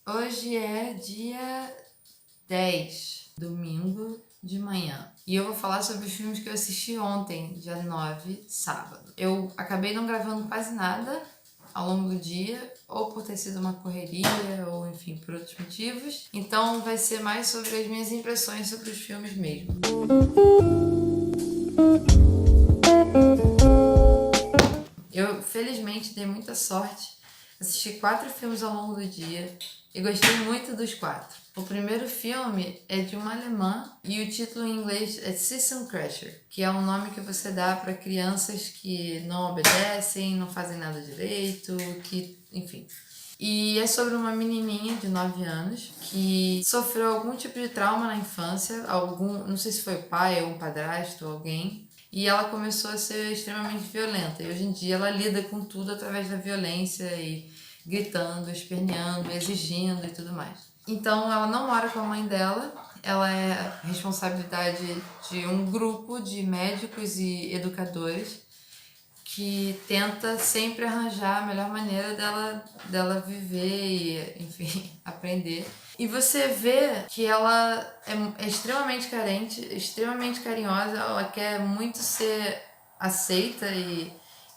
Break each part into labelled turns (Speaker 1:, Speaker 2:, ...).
Speaker 1: Hoje é dia 10, domingo de manhã. E eu vou falar sobre os filmes que eu assisti ontem, dia 9, sábado. Eu acabei não gravando quase nada ao longo do dia, ou por ter sido uma correria, ou enfim, por outros motivos. Então vai ser mais sobre as minhas impressões sobre os filmes mesmo. Eu, felizmente, dei muita sorte. Assisti 4 filmes ao longo do dia e gostei muito dos 4. O primeiro filme é de uma alemã e o título em inglês é System Crasher, que é um nome que você dá para crianças que não obedecem, não fazem nada direito, que, enfim. E é sobre uma menininha de 9 anos que sofreu algum tipo de trauma na infância, não sei se foi o pai ou um padrasto ou alguém, e ela começou a ser extremamente violenta. E hoje em dia ela lida com tudo através da violência e gritando, esperneando, exigindo e tudo mais. Então ela não mora com a mãe dela, ela é responsabilidade de um grupo de médicos e educadores que tenta sempre arranjar a melhor maneira dela viver e, enfim, aprender. E você vê que ela é extremamente carente, extremamente carinhosa, ela quer muito ser aceita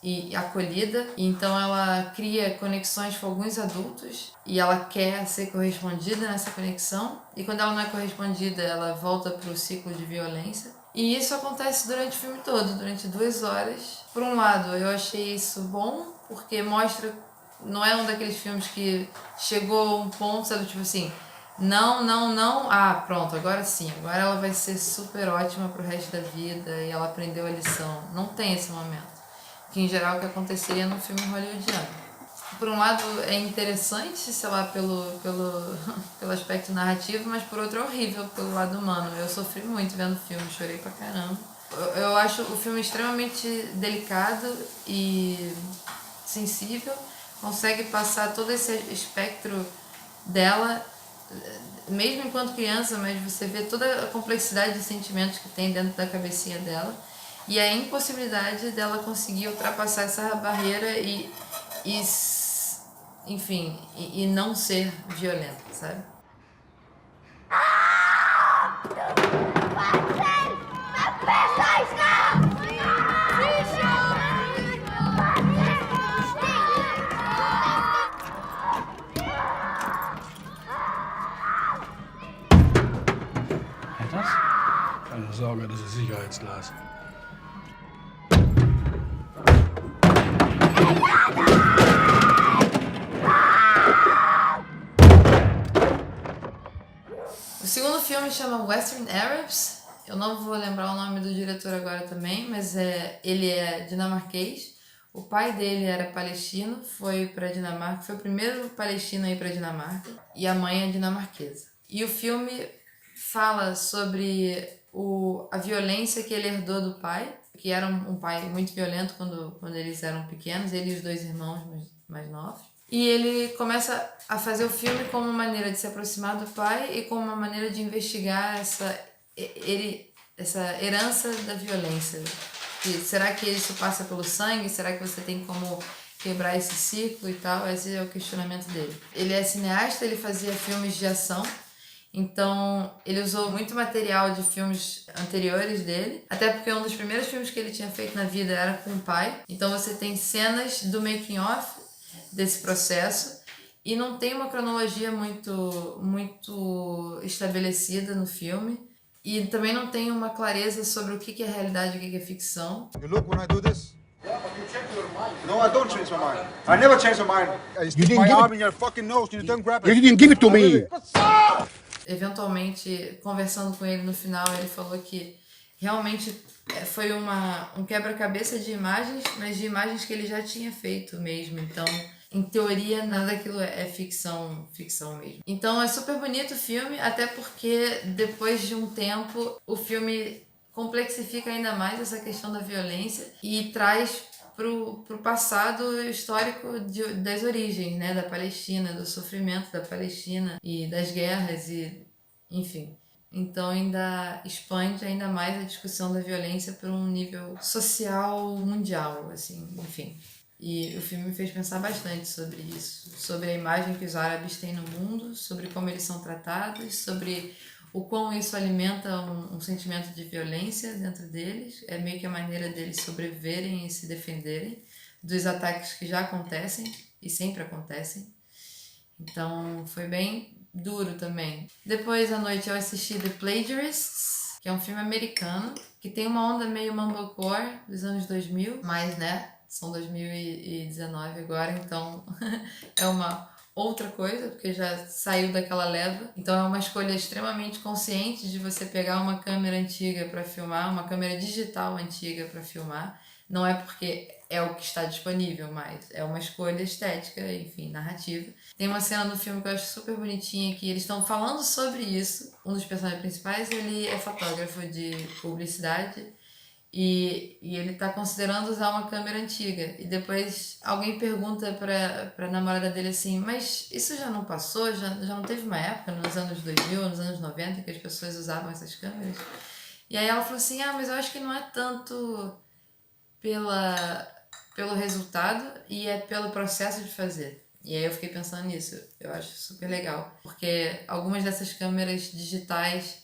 Speaker 1: e acolhida, então ela cria conexões com alguns adultos e ela quer ser correspondida nessa conexão, e quando ela não é correspondida, ela volta para o ciclo de violência. E isso acontece durante o filme todo, durante 2 horas. Por um lado, eu achei isso bom, porque mostra, não é um daqueles filmes que chegou a um ponto, sabe, tipo assim, não, não, não, ah, pronto, agora sim, agora ela vai ser super ótima pro resto da vida e ela aprendeu a lição. Não tem esse momento, que em geral é o que aconteceria num filme hollywoodiano. Por um lado é interessante, sei lá, pelo aspecto narrativo, mas por outro é horrível pelo lado humano. Eu sofri muito vendo o filme, chorei pra caramba. Eu acho o filme extremamente delicado e sensível, consegue passar todo esse espectro dela, mesmo enquanto criança, mas você vê toda a complexidade de sentimentos que tem dentro da cabecinha dela e a impossibilidade dela conseguir ultrapassar essa barreira e enfim, e não ser violenta, sabe?
Speaker 2: Keine Sorge, das ist Sicherheitsglas.
Speaker 1: O segundo filme chama Western Arabs. Eu não vou lembrar o nome do diretor agora também, mas ele é dinamarquês. O pai dele era palestino, foi para Dinamarca, foi o primeiro palestino a ir para Dinamarca, e a mãe é dinamarquesa. E o filme fala sobre a violência que ele herdou do pai, que era um pai muito violento quando eles eram pequenos, ele e os 2 irmãos mais novos. E ele começa a fazer o filme como uma maneira de se aproximar do pai e como uma maneira de investigar essa herança da violência. E será que isso passa pelo sangue? Será que você tem como quebrar esse ciclo e tal? Esse é o questionamento dele. Ele é cineasta, ele fazia filmes de ação. Então, ele usou muito material de filmes anteriores dele, até porque um dos primeiros filmes que ele tinha feito na vida era com o pai. Então, você tem cenas do making of desse processo e não tem uma cronologia muito estabelecida no filme. E também não tem uma clareza sobre o que é realidade e o que é ficção.
Speaker 3: You look when I do this? Yeah, but you check your mind. No, I don't change my mind. I never change my mind. I stick my arm in your fucking nose and you don't grab it.
Speaker 2: You didn't give it to me!
Speaker 1: Eventualmente, conversando com ele no final, ele falou que realmente foi um quebra-cabeça de imagens, mas de imagens que ele já tinha feito mesmo. Então, em teoria, nada daquilo é ficção mesmo. Então, é super bonito o filme, até porque depois de um tempo, o filme complexifica ainda mais essa questão da violência e traz pro passado histórico das origens, né, da Palestina, do sofrimento da Palestina e das guerras e, enfim. Então ainda expande ainda mais a discussão da violência para um nível social mundial, assim, enfim. E o filme me fez pensar bastante sobre isso, sobre a imagem que os árabes têm no mundo, sobre como eles são tratados, sobre o quão isso alimenta um sentimento de violência dentro deles. É meio que a maneira deles sobreviverem e se defenderem dos ataques que já acontecem e sempre acontecem. Então foi bem duro também. Depois à noite eu assisti The Plagiarists, que é um filme americano, que tem uma onda meio mumblecore dos anos 2000, mas né, são 2019 agora, então é uma outra coisa, porque já saiu daquela leva. Então é uma escolha extremamente consciente de você pegar uma câmera antiga para filmar, uma câmera digital antiga para filmar. Não é porque é o que está disponível, mas é uma escolha estética, enfim, narrativa. Tem uma cena no filme que eu acho super bonitinha, que eles estão falando sobre isso. Um dos personagens principais, ele é fotógrafo de publicidade e ele tá considerando usar uma câmera antiga. E depois alguém pergunta pra namorada dele assim, mas isso já não passou? Já não teve uma época nos anos 2000, nos anos 90, que as pessoas usavam essas câmeras? E aí ela falou assim, mas eu acho que não é tanto pelo resultado e é pelo processo de fazer. E aí eu fiquei pensando nisso, eu acho super legal, porque algumas dessas câmeras digitais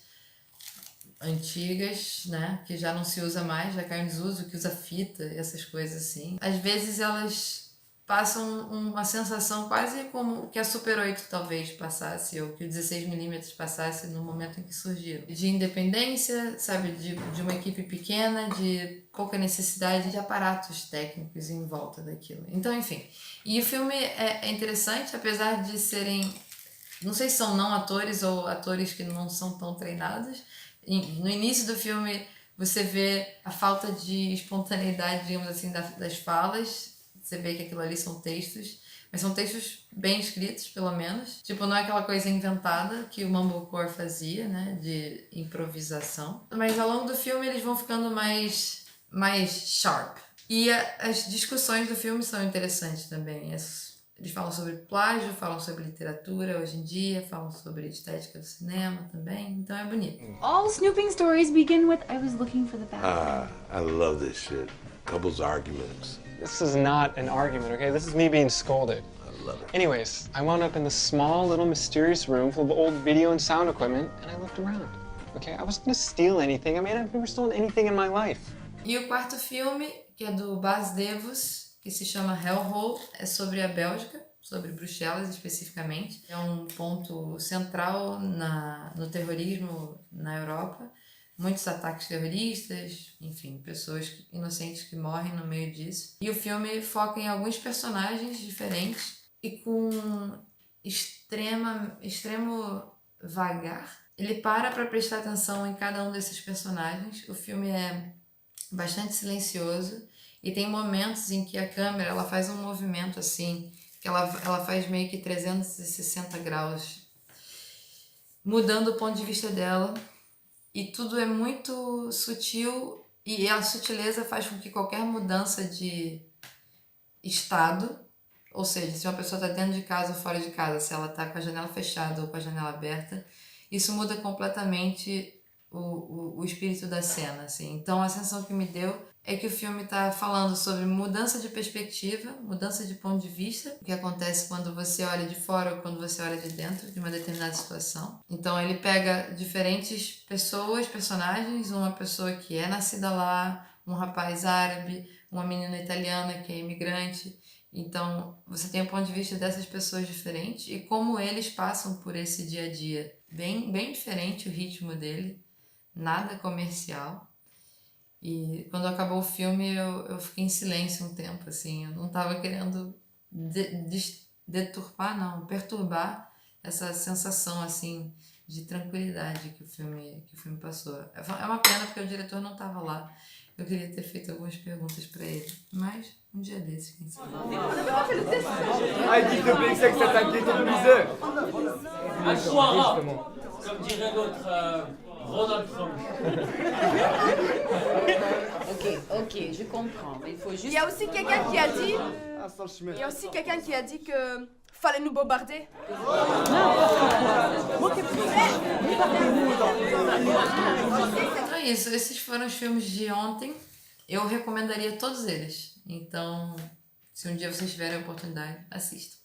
Speaker 1: antigas, né, que já não se usa mais, já caiu em desuso, que usa fita e essas coisas assim, às vezes elas passam uma sensação quase como o que a Super 8 talvez passasse, ou que o 16mm passasse no momento em que surgiram. De independência, sabe, de uma equipe pequena, de pouca necessidade de aparatos técnicos em volta daquilo. Então, enfim. E o filme é interessante, apesar de serem, não sei se são não atores ou atores que não são tão treinados. No início do filme você vê a falta de espontaneidade, digamos assim, das falas. Você vê que aquilo ali são textos, mas são textos bem escritos, pelo menos. Tipo, não é aquela coisa inventada que o mumblecore fazia, né, de improvisação. Mas ao longo do filme eles vão ficando mais sharp. E as discussões do filme são interessantes também. Eles falam sobre plágio, falam sobre literatura hoje em dia, falam sobre estética do cinema também, então é bonito.
Speaker 4: All snooping stories begin with I was looking for the bad.
Speaker 5: I love this shit. Couples arguments.
Speaker 6: This is not an argument, okay? This is me being scolded.
Speaker 5: I love it.
Speaker 6: Anyways, I wound up in this small little mysterious room full of old video and sound equipment, and I looked around, okay? I wasn't gonna steal anything. I mean, I've never stolen anything in my life.
Speaker 1: E o quarto filme, que é do Bas Devos, que se chama Hellhole, é sobre a Bélgica, sobre Bruxelas especificamente. É um ponto central no terrorismo na Europa. Muitos ataques terroristas, enfim, pessoas inocentes que morrem no meio disso. E o filme foca em alguns personagens diferentes e com extremo vagar. Ele para prestar atenção em cada um desses personagens. O filme é bastante silencioso e tem momentos em que a câmera ela faz um movimento assim, que ela faz meio que 360 graus, mudando o ponto de vista dela. E tudo é muito sutil e a sutileza faz com que qualquer mudança de estado, ou seja, se uma pessoa está dentro de casa ou fora de casa, se ela está com a janela fechada ou com a janela aberta, isso muda completamente o espírito da cena, assim. Então a sensação que me deu é que o filme está falando sobre mudança de perspectiva, mudança de ponto de vista, o que acontece quando você olha de fora ou quando você olha de dentro de uma determinada situação. Então ele pega diferentes pessoas, personagens, uma pessoa que é nascida lá, um rapaz árabe, uma menina italiana que é imigrante. Então você tem o ponto de vista dessas pessoas diferentes e como eles passam por esse dia a dia. Bem diferente o ritmo dele, nada comercial. E quando acabou o filme eu fiquei em silêncio um tempo, assim, eu não estava querendo perturbar essa sensação, assim, de tranquilidade que o filme passou. É uma pena porque o diretor não estava lá, eu queria ter feito algumas perguntas para ele, mas um dia desses, quem sabe.
Speaker 7: Dit de Blixen que s'attaquait autorisé.
Speaker 8: Comme dirait l'autre, Ronald Trump.
Speaker 4: Ok, je comprends, mais il faut juste...
Speaker 9: Il y a aussi quelqu'un qui a dit que fallait nous bombarder.
Speaker 1: Então é isso, esses foram os filmes de ontem. Eu recomendaria todos eles. Então, Se um dia vocês tiverem a oportunidade, assistam.